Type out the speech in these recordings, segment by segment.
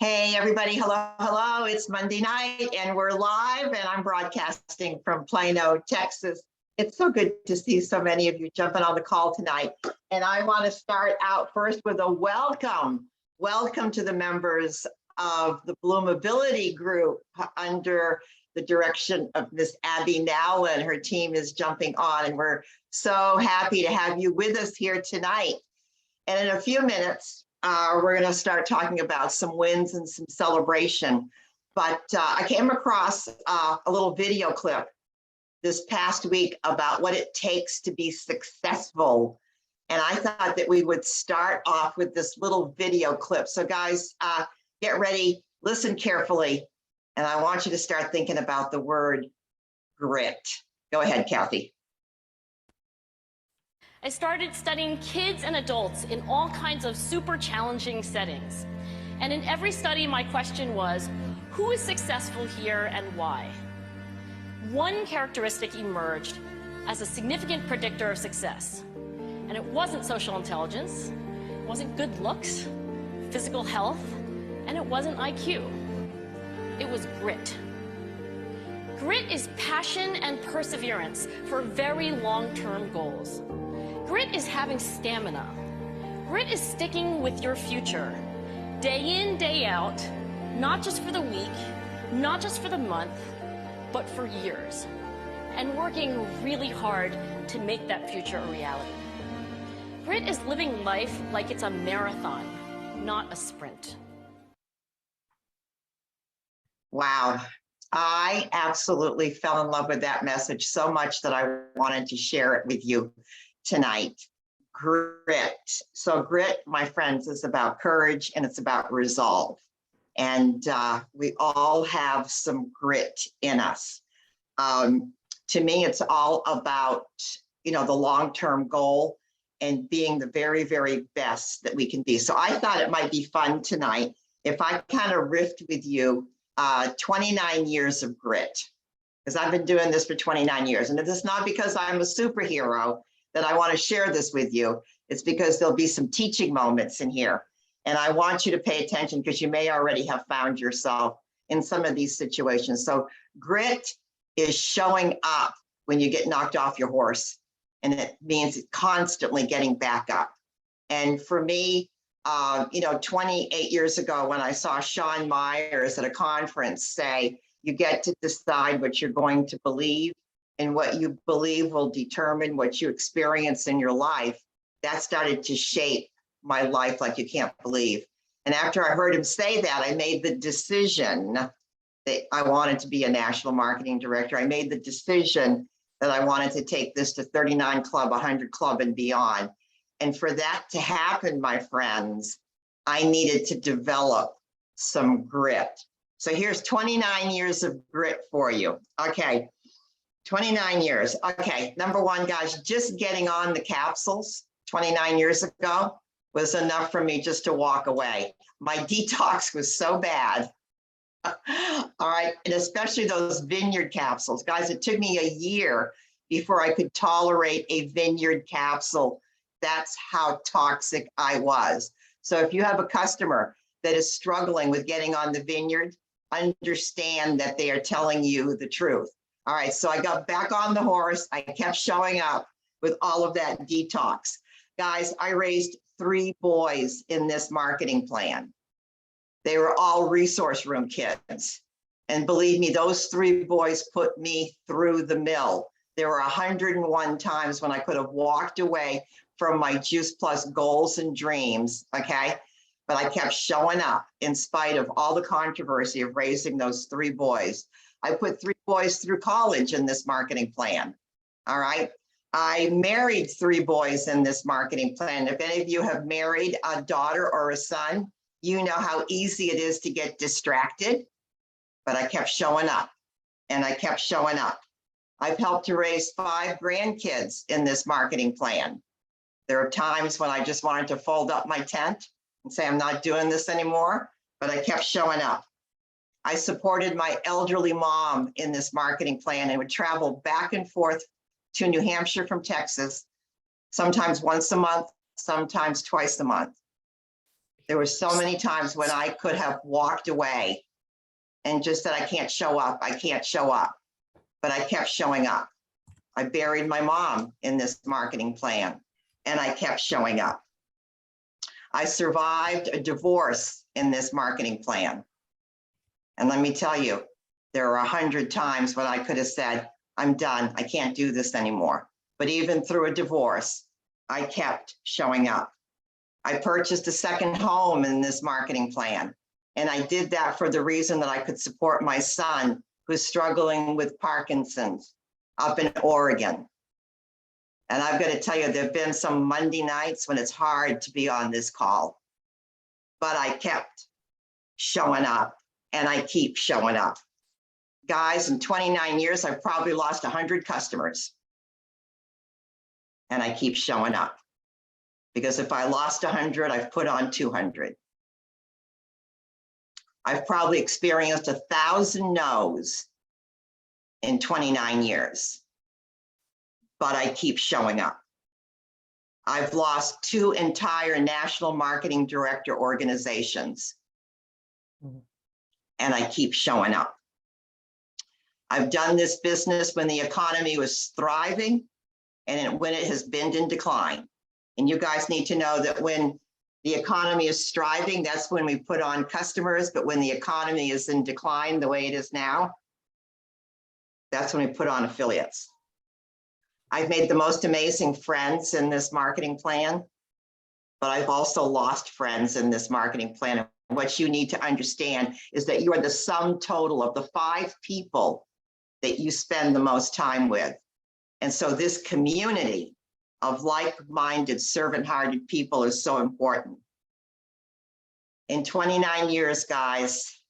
Hey, everybody. Hello, hello. It's Monday night and we're live and I'm broadcasting from Plano, Texas. It's so good to see so many of you jumping on the call tonight. And I want to start out first with a welcome. Welcome to the members of the Bloomability Group under the direction of Miss Abby Nowlin. Her team is jumping on and we're so happy to have you with us here tonight. And in a few minutes, we're going to start talking about some wins and some celebration. But I came across a little video clip this past week about what it takes to be successful. And I thought that we would start off with this little video clip. So guys, get ready, listen carefully. And I want you to start thinking about the word grit. Go ahead, Kathy. I started studying kids and adults in all kinds of super challenging settings. And in every study, my question was, who is successful here and why? One characteristic emerged as a significant predictor of success. And it wasn't social intelligence, it wasn't good looks, physical health, and it wasn't IQ. It was grit. Grit is passion and perseverance for very long-term goals. Grit is having stamina. Grit is sticking with your future, day in, day out, not just for the week, not just for the month, but for years, and working really hard to make that future a reality. Grit is living life like it's a marathon, not a sprint. Wow. I absolutely fell in love with that message so much that I wanted to share it with you tonight. Grit. So grit, my friends, is about courage and it's about resolve. And we all have some grit in us. To me, it's all about, the long-term goal and being the very, very best that we can be. So I thought it might be fun tonight if I kind of riffed with you 29 years of grit, because I've been doing this for 29 years. And it's not because I'm a superhero that I want to share this with you. It's because there'll be some teaching moments in here. And I want you to pay attention because you may already have found yourself in some of these situations. So grit is showing up when you get knocked off your horse. And it means constantly getting back up. And for me, 28 years ago, when I saw Sean Myers at a conference say, you get to decide what you're going to believe, and what you believe will determine what you experience in your life, that started to shape my life like you can't believe. And after I heard him say that, I made the decision that I wanted to be a national marketing director. I made the decision that I wanted to take this to 39 Club, 100 Club, and beyond. And for that to happen, my friends, I needed to develop some grit. So here's 29 years of grit for you. Okay. 29 years. Okay, number one, guys, just getting on the capsules 29 years ago was enough for me just to walk away. My detox was so bad. All right, and especially those Vineyard capsules. Guys, it took me a year before I could tolerate a Vineyard capsule. That's how toxic I was. So if you have a customer that is struggling with getting on the Vineyard, understand that they are telling you the truth. All right, so I got back on the horse. I kept showing up with all of that detox. Guys, I raised 3 boys in this marketing plan. They were all resource room kids. And believe me, those 3 boys put me through the mill. There were 101 times when I could have walked away from my Juice Plus goals and dreams, okay? But I kept showing up in spite of all the controversy of raising those 3 boys. I put 3 boys through college in this marketing plan, all right? I married 3 boys in this marketing plan. If any of you have married a daughter or a son, you know how easy it is to get distracted, but I kept showing up and I kept showing up. I've helped to raise 5 grandkids in this marketing plan. There are times when I just wanted to fold up my tent and say, I'm not doing this anymore, but I kept showing up. I supported my elderly mom in this marketing plan and would travel back and forth to New Hampshire from Texas, sometimes once a month, sometimes twice a month. There were so many times when I could have walked away and just said, I can't show up. I can't show up. But I kept showing up. I buried my mom in this marketing plan and I kept showing up. I survived a divorce in this marketing plan. And let me tell you, there are 100 times when I could have said, I'm done. I can't do this anymore. But even through a divorce, I kept showing up. I purchased a second home in this marketing plan. And I did that for the reason that I could support my son who's struggling with Parkinson's up in Oregon. And I've got to tell you, there've been some Monday nights when it's hard to be on this call, but I kept showing up and I keep showing up. Guys, in 29 years, I've probably lost 100 customers and I keep showing up because if I lost 100, I've put on 200. I've probably experienced 1,000 no's in 29 years, but I keep showing up. I've lost 2 entire national marketing director organizations, and I keep showing up. I've done this business when the economy was thriving and when it has been in decline. And you guys need to know that when the economy is striving, that's when we put on customers, but when the economy is in decline the way it is now, that's when we put on affiliates. I've made the most amazing friends in this marketing plan, but I've also lost friends in this marketing plan. And what you need to understand is that you are the sum total of the 5 people that you spend the most time with. And so this community of like-minded, servant-hearted people is so important. In 29 years, guys,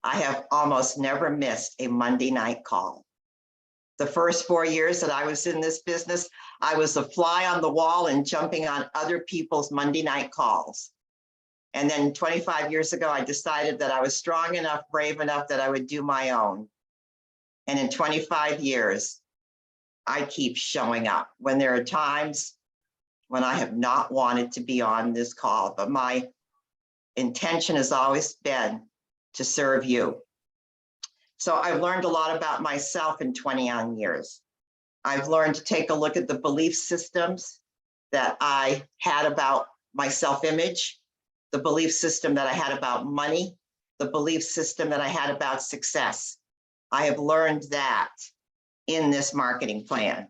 I have almost never missed a Monday night call. The first 4 years that I was in this business, I was a fly on the wall and jumping on other people's Monday night calls. And then 25 years ago, I decided that I was strong enough, brave enough that I would do my own. And in 25 years, I keep showing up when there are times when I have not wanted to be on this call, but my intention has always been to serve you. So I've learned a lot about myself in 29 years. I've learned to take a look at the belief systems that I had about my self-image, the belief system that I had about money, the belief system that I had about success. I have learned that in this marketing plan.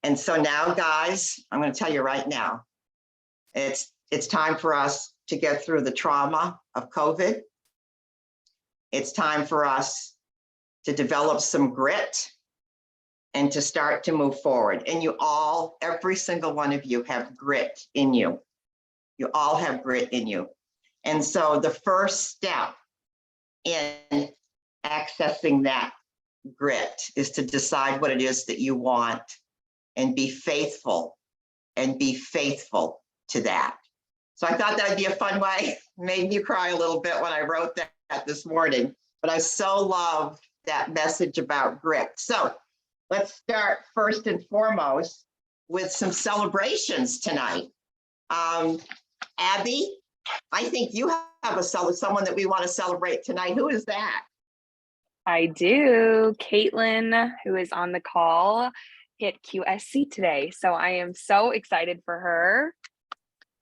And so now, guys, I'm going to tell you right now, it's time for us to get through the trauma of COVID. It's time for us to develop some grit and to start to move forward. And you all, every single one of you have grit in you. You all have grit in you. And so the first step in accessing that grit is to decide what it is that you want and be faithful to that. So I thought that would be a fun way. Made me cry a little bit when I wrote that this morning, but I so loved that message about grit. So let's start first and foremost with some celebrations tonight. Abby, I think you have someone that we want to celebrate tonight. Who is that? I do. Caitlin, who is on the call, hit QSC today. So I am so excited for her.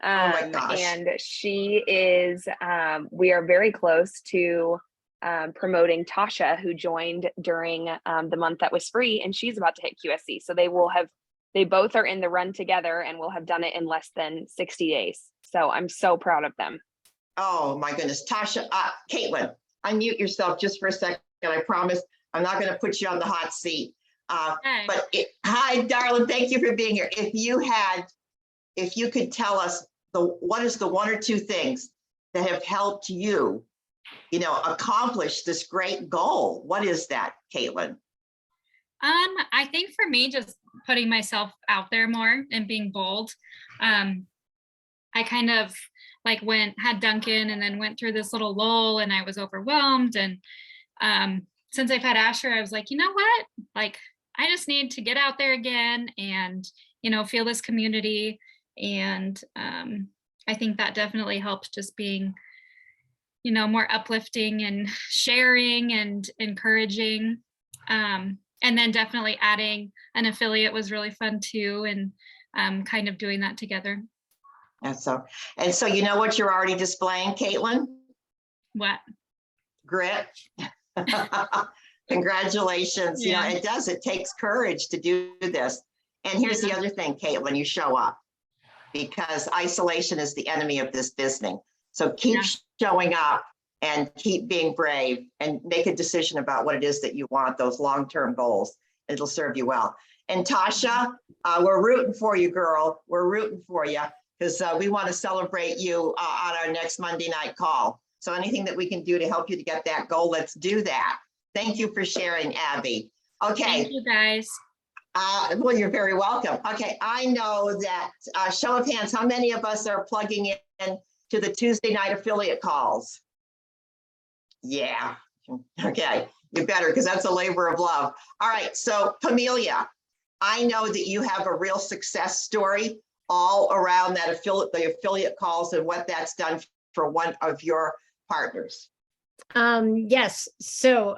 Oh my gosh. And she is, we are very close to promoting Tasha, who joined during the month that was free, and she's about to hit QSC. So they both are in the run together and will have done it in less than 60 days. So I'm so proud of them. Oh my goodness. Tasha, Caitlin, unmute yourself just for a second. I promise I'm not going to put you on the hot seat. Hi. Hi, darling. Thank you for being here. If you could tell us what is the 1 or 2 things that have helped you, accomplish this great goal? What is that, Caitlin? I think for me, just putting myself out there more and being bold. I kind of had Duncan and then went through this little lull and I was overwhelmed. And since I've had Asher, I was like, you know what? I just need to get out there again and, feel this community and I think that definitely helps, just being, more uplifting and sharing and encouraging. And then definitely adding an affiliate was really fun too, and kind of doing that together. And so you know what you're already displaying, Caitlin? What? Grit. Congratulations. Yeah. It takes courage to do this. And here's the other thing, Caitlin, you show up, because isolation is the enemy of this business. So keep showing up and keep being brave and make a decision about what it is that you want, those long-term goals. It'll serve you well. And Tasha, we're rooting for you, girl. We're rooting for you, because we want to celebrate you on our next Monday night call. So anything that we can do to help you to get that goal, let's do that. Thank you for sharing, Abby. Okay. Thank you, guys. Well, you're very welcome. Okay, I know that, show of hands, how many of us are plugging in to the Tuesday night affiliate calls? Yeah, okay, you better, because that's a labor of love. All right, so Pamelia, I know that you have a real success story all around that the affiliate calls and what that's done for one of your partners. Yes. So,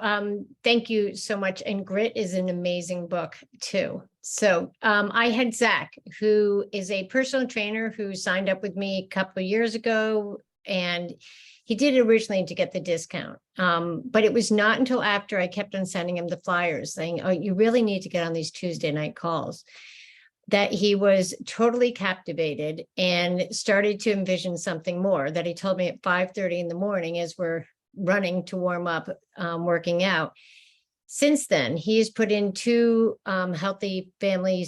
thank you so much. And Grit is an amazing book too. So, I had Zach, who is a personal trainer who signed up with me a couple of years ago, and he did it originally to get the discount. But it was not until after I kept on sending him the flyers saying, oh, you really need to get on these Tuesday night calls, that he was totally captivated and started to envision something more. That he told me at 5:30 in the morning as we're running to warm up, working out. Since then, he has put in 2 healthy family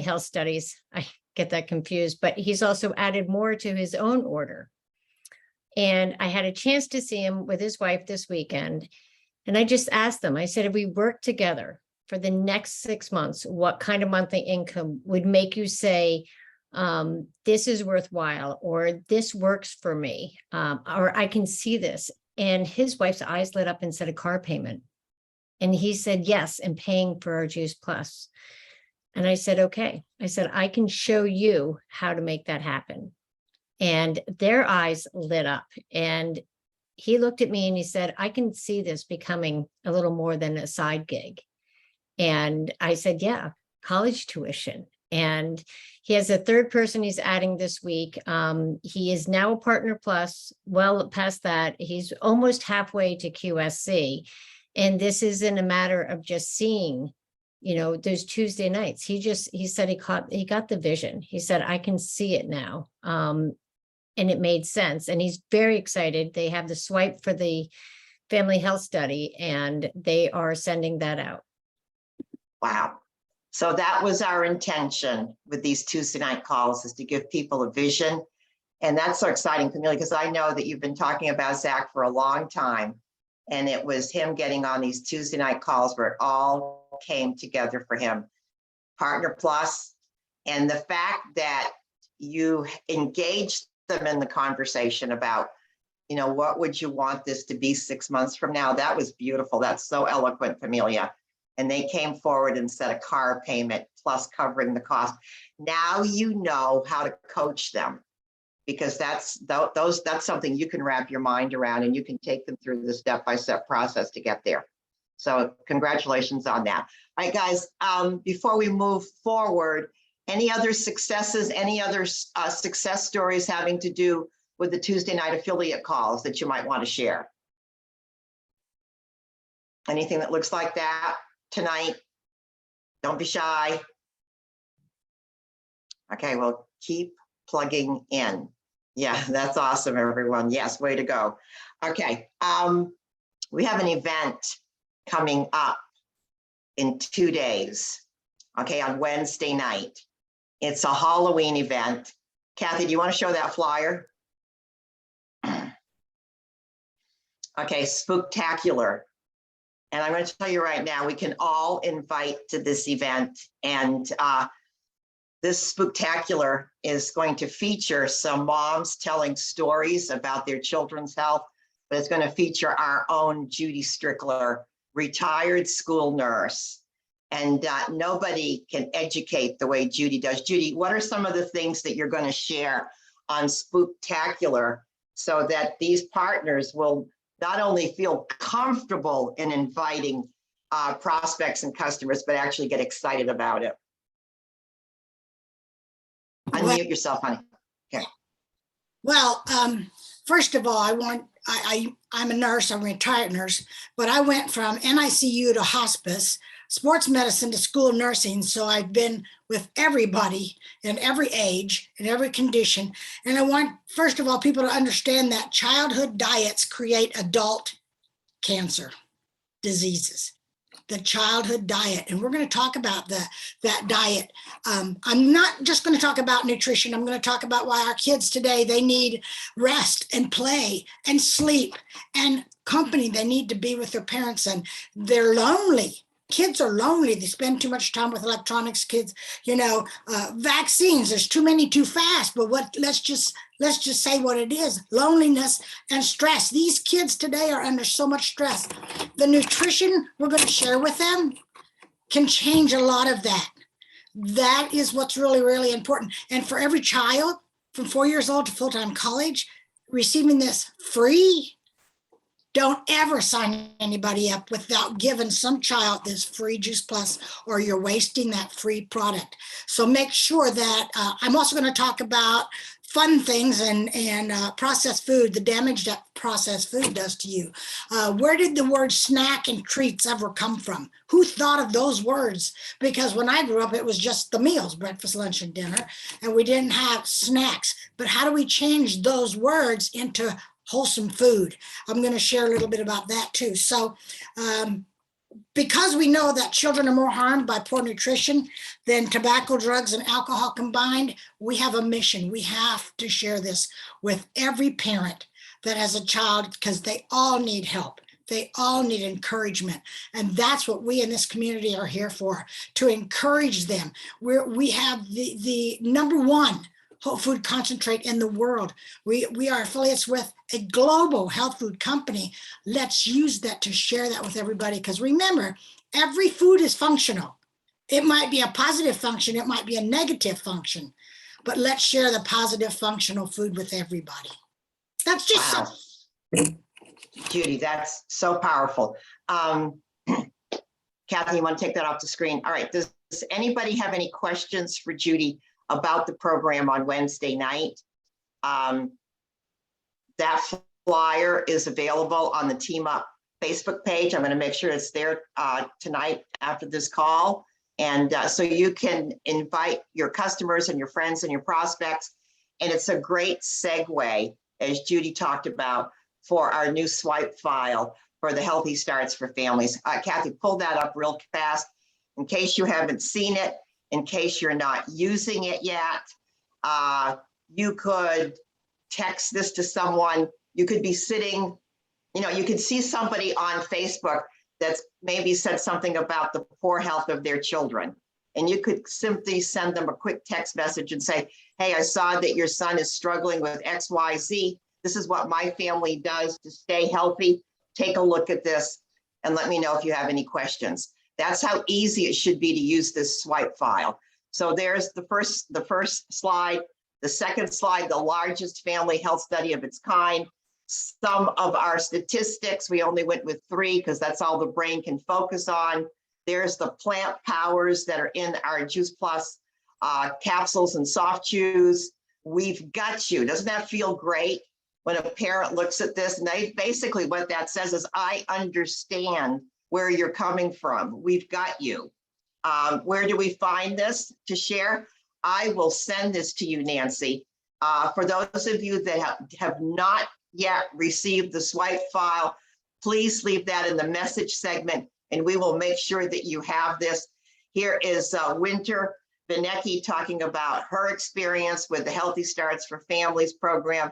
health studies. I get that confused, but he's also added more to his own order. And I had a chance to see him with his wife this weekend. And I just asked them, I said, if we work together for the next 6 months, what kind of monthly income would make you say, this is worthwhile, or this works for me, or I can see this? And his wife's eyes lit up and said, a car payment. And he said, yes, and paying for our Juice Plus. And I said, okay. I said, I can show you how to make that happen. And their eyes lit up. And he looked at me and he said, I can see this becoming a little more than a side gig. And I said, yeah, college tuition. And he has a 3rd person he's adding this week. He is now a partner plus, well past that. He's almost halfway to QSC. And this isn't a matter of just seeing, those Tuesday nights. He said he got the vision. He said, I can see it now. And it made sense. And he's very excited. They have the swipe for the family health study, and they are sending that out. Wow. So that was our intention with these Tuesday night calls, is to give people a vision. And that's so exciting, Camille, because I know that you've been talking about Zach for a long time. And it was him getting on these Tuesday night calls where it all came together for him. Partner Plus, and the fact that you engaged them in the conversation about, what would you want this to be 6 months from now? That was beautiful. That's so eloquent, Pamelia. And they came forward and said a car payment plus covering the cost. Now you know how to coach them, because that's something you can wrap your mind around, and you can take them through the step-by-step process to get there. So congratulations on that. All right, guys, before we move forward, any other successes, any other success stories having to do with the Tuesday night affiliate calls that you might want to share? Anything that looks like that tonight? Don't be shy. Okay, well, keep plugging in. Yeah, that's awesome, everyone. Yes, way to go. Okay, we have an event coming up in 2 days, okay, on Wednesday night. It's a Halloween event. Kathy, do you want to show that flyer? Okay, spooktacular. And I'm going to tell you right now, we can all invite to this event. And this spooktacular is going to feature some moms telling stories about their children's health, but it's going to feature our own Judy Strickler, retired school nurse. And nobody can educate the way Judy does. Judy, what are some of the things that you're going to share on Spooktacular so that these partners will not only feel comfortable in inviting prospects and customers, but actually get excited about it. Unmute yourself, honey. Okay. Well, first of all, I'm a nurse, I'm a retired nurse, but I went from NICU to hospice, sports medicine to school nursing. So I've been with everybody in every age, in every condition. And I want, first of all, people to understand that childhood diets create adult cancer diseases. The childhood diet, and we're going to talk about that diet. I'm not just going to talk about nutrition. I'm going to talk about why our kids today, they need rest and play and sleep and company. They need to be with their parents, and they're lonely. Kids are lonely. They spend too much time with electronics. Kids, vaccines, there's too many too fast, but let's just say what it is: loneliness and stress. These kids today are under so much stress. The nutrition we're going to share with them can change a lot of that. That is what's really, really important. And for every child from 4 years old to full-time college, receiving this free, don't ever sign anybody up without giving some child this free Juice Plus, or you're wasting that free product. So make sure that I'm also going to talk about fun things and processed food, the damage that processed food does to you. Where did the word snack and treats ever come from? Who thought of those words? Because when I grew up, it was just the meals, breakfast, lunch, and dinner, and we didn't have snacks. But how do we change those words into wholesome food? I'm going to share a little bit about that too. So because we know that children are more harmed by poor nutrition than tobacco, drugs, and alcohol combined, we have a mission. We have to share this with every parent that has a child, because they all need help. They all need encouragement. And that's what we in this community are here for, to encourage them. We have the number one whole food concentrate in the world. We are affiliates with a global health food company. Let's use that to share that with everybody, because remember, every food is functional. It might be a positive function, it might be a negative function, but let's share the positive functional food with everybody. That's just Wow. Judy, that's so powerful. Kathy, you want to take that off the screen? All right, does anybody have any questions for Judy about the program on Wednesday night? That flyer is available on the Team Up Facebook page. I'm going to make sure it's there tonight after this call. And so you can invite your customers and your friends and your prospects. And it's a great segue, as Judy talked about, for our new swipe file for the Healthy Starts for Families. Kathy, pull that up real fast in case you haven't seen it. In case you're not using it yet, you could text this to someone. You could be sitting, you could see somebody on Facebook that's maybe said something about the poor health of their children. And you could simply send them a quick text message and say, hey, I saw that your son is struggling with XYZ. This is what my family does to stay healthy. Take a look at this and let me know if you have any questions. That's how easy it should be to use this swipe file. So there's the first slide. The second slide, the largest family health study of its kind. Some of our statistics, we only went with 3 because that's all the brain can focus on. There's the plant powers that are in our Juice Plus capsules and soft chews. We've got you. Doesn't that feel great when a parent looks at this? And basically what that says is, I understand where you're coming from. We've got you. Where do we find this to share? I will send this to you, Nancy. For those of you that have not yet received the swipe file, please leave that in the message segment and we will make sure that you have this. Here is Winter Benecki talking about her experience with the Healthy Starts for Families program.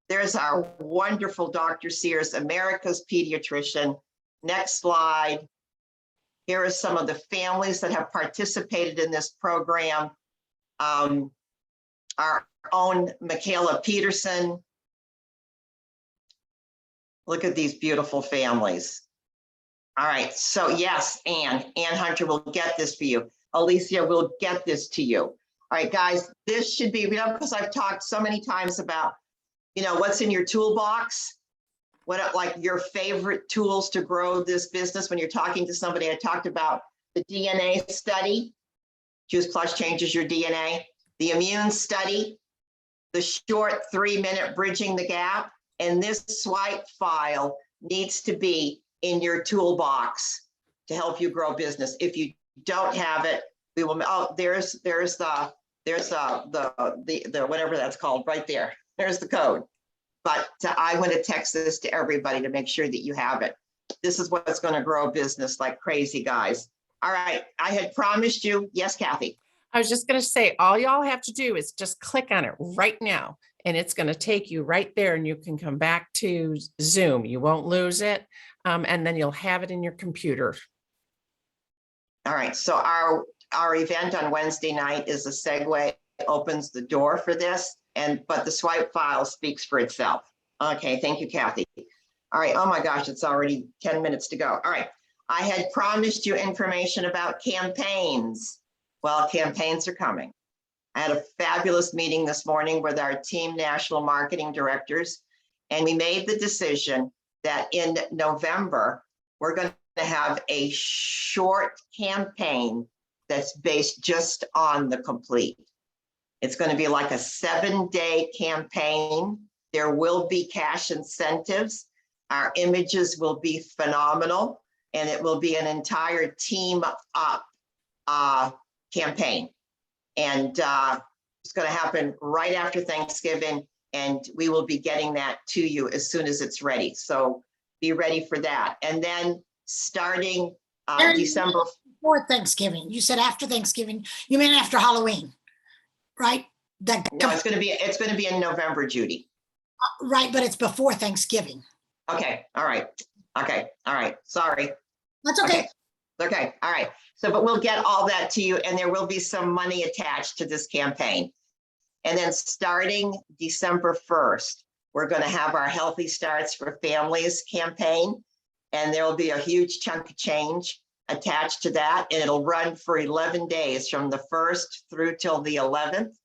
There's our wonderful Dr. Sears, America's pediatrician. Next slide. Here are some of the families that have participated in this program. Our own Michaela Peterson. Look at these beautiful families. All right, so yes, Ann Hunter will get this for you. Alicia will get this to you. All right, guys, this should be, because I've talked so many times about, what's in your toolbox, what like your favorite tools to grow this business. When you're talking to somebody, I talked about the DNA study. juiceplus changes your DNA. The immune study, the short 3-minute bridging the gap, and this swipe file needs to be in your toolbox to help you grow business. If you don't have it, we will. Oh, there's the whatever that's called right there. There's the code. But I want to text this to everybody to make sure that you have it. This is what's going to grow business like crazy, guys. All right, I had promised you. Yes, Kathy. I was just going to say, all y'all have to do is just click on it right now, and it's going to take you right there, and you can come back to Zoom. You won't lose it, and then you'll have it in your computer. All right, so our event on Wednesday night is a segue, opens the door for this, but the swipe file speaks for itself. Okay, thank you, Kathy. All right, oh my gosh, it's already 10 minutes to go. All right, I had promised you information about campaigns. Well, campaigns are coming. I had a fabulous meeting this morning with our team national marketing directors, and we made the decision that in November, we're going to have a short campaign that's based just on the complete. It's going to be like a 7-day campaign. There will be cash incentives. Our images will be phenomenal, and it will be an entire team up campaign. And it's going to happen right after Thanksgiving, and we will be getting that to you as soon as it's ready. So be ready for that. And then starting December. Before Thanksgiving. You said after Thanksgiving. You mean after Halloween, right? No, it's going to be in November, Judy. Right, but it's before Thanksgiving. Okay. All right. Okay. All right. Sorry. That's okay. Okay. All right. So, but we'll get all that to you, and there will be some money attached to this campaign. And then starting December 1st, we're going to have our Healthy Starts for Families campaign, and there will be a huge chunk of change attached to that, and it'll run for 11 days from the 1st through till the 11th.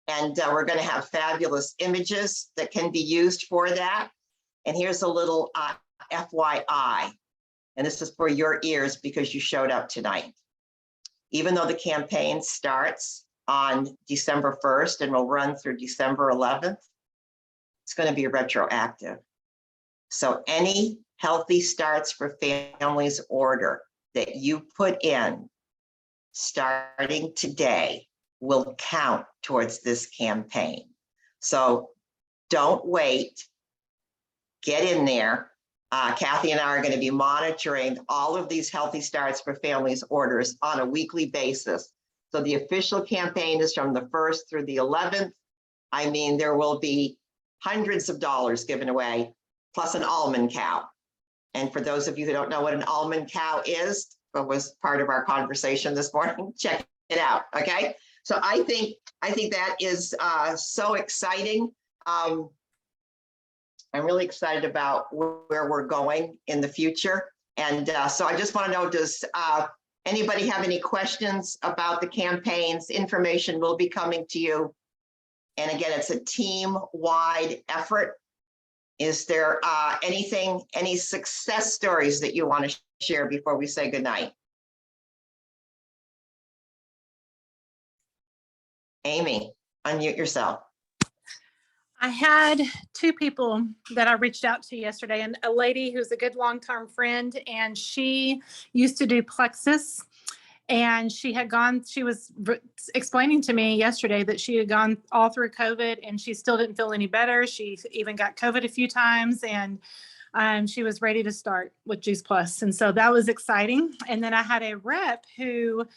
And we're going to have fabulous images that can be used for that. And here's a little FYI, and this is for your ears because you showed up tonight. Even though the campaign starts on December 1st and will run through December 11th, it's going to be retroactive. So any Healthy Starts for Families order that you put in starting today will count towards this campaign. So don't wait. Get in there. Kathy and I are going to be monitoring all of these Healthy Starts for Families orders on a weekly basis. So the official campaign is from the 1st through the 11th. I mean, there will be hundreds of dollars given away, plus an almond cow. And for those of you who don't know what an almond cow is, but was part of our conversation this morning, check it out. Okay. So I think that is so exciting. I'm really excited about where we're going in the future. And so I just want to know, does anybody have any questions about the campaigns? Information will be coming to you. And again, it's a team-wide effort. Is there any success stories that you want to share before we say goodnight? Amy, unmute yourself. I had 2 people that I reached out to yesterday, and a lady who's a good long-term friend, and she used to do Plexus, and she was explaining to me yesterday that she had gone all through COVID and she still didn't feel any better. She even got COVID a few times, and she was ready to start with juiceplus. And so that was exciting. And then I had a rep who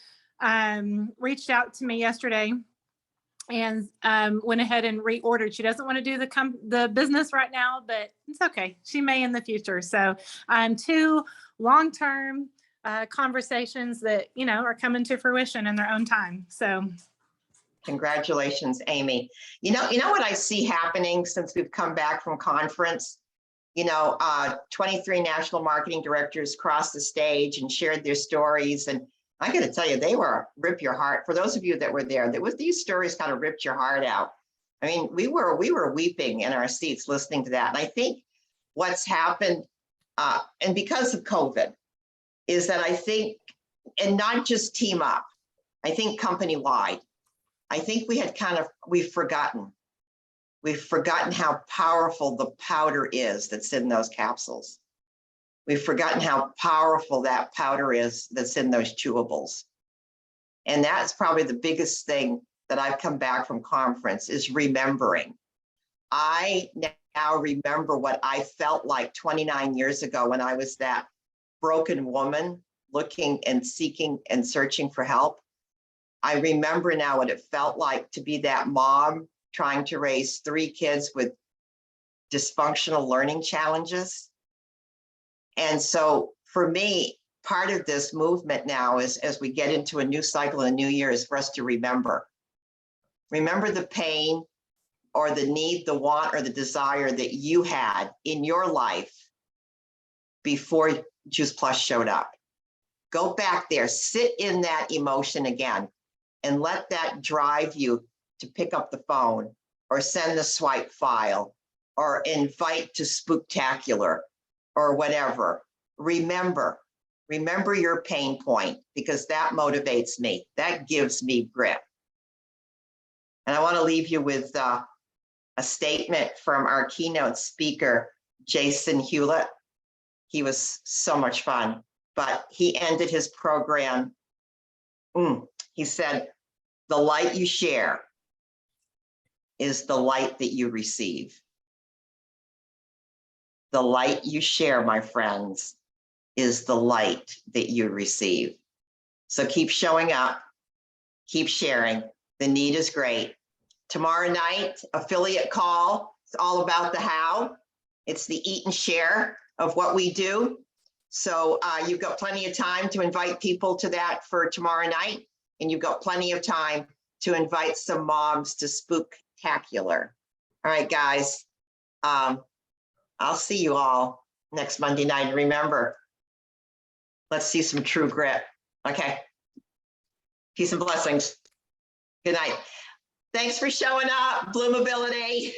reached out to me yesterday and went ahead and reordered. She doesn't want to do the business right now, but it's okay. She may in the future. So 2 long-term conversations that, are coming to fruition in their own time. So congratulations, Amy. You know what I see happening since we've come back from conference? 23 national marketing directors crossed the stage and shared their stories. And I got to tell you, they were rip your heart. For those of you that were there, these stories kind of ripped your heart out. I mean, we were weeping in our seats listening to that. And I think what's happened, and because of COVID, is that I think, and not just Team Up, I think company-wide, I think we've forgotten how powerful the powder is that's in those capsules. We've forgotten how powerful that powder is that's in those chewables. And that's probably the biggest thing that I've come back from conference is remembering. I now remember what I felt like 29 years ago when I was that broken woman looking and seeking and searching for help. I remember now what it felt like to be that mom trying to raise 3 kids with dysfunctional learning challenges. And so for me, part of this movement now is, as we get into a new cycle in the new year, is for us to remember the pain or the need, the want, or the desire that you had in your life before Juice Plus showed up. Go back there, sit in that emotion again, and let that drive you to pick up the phone or send the swipe file or invite to Spooktacular or whatever. Remember your pain point, because that motivates me. That gives me grit. And I want to leave you with a statement from our keynote speaker, Jason Hewlett. He was so much fun, but he ended his program. He said, "The light you share is the light that you receive." The light you share, my friends, is the light that you receive. So keep showing up, keep sharing. The need is great. Tomorrow night, affiliate call. It's all about the how. It's the eat and share of what we do. So you've got plenty of time to invite people to that for tomorrow night. And you've got plenty of time to invite some moms to Spooktacular. All right, guys. I'll see you all next Monday night. And remember, let's see some true grit. Okay. Peace and blessings. Good night. Thanks for showing up, Bloomability.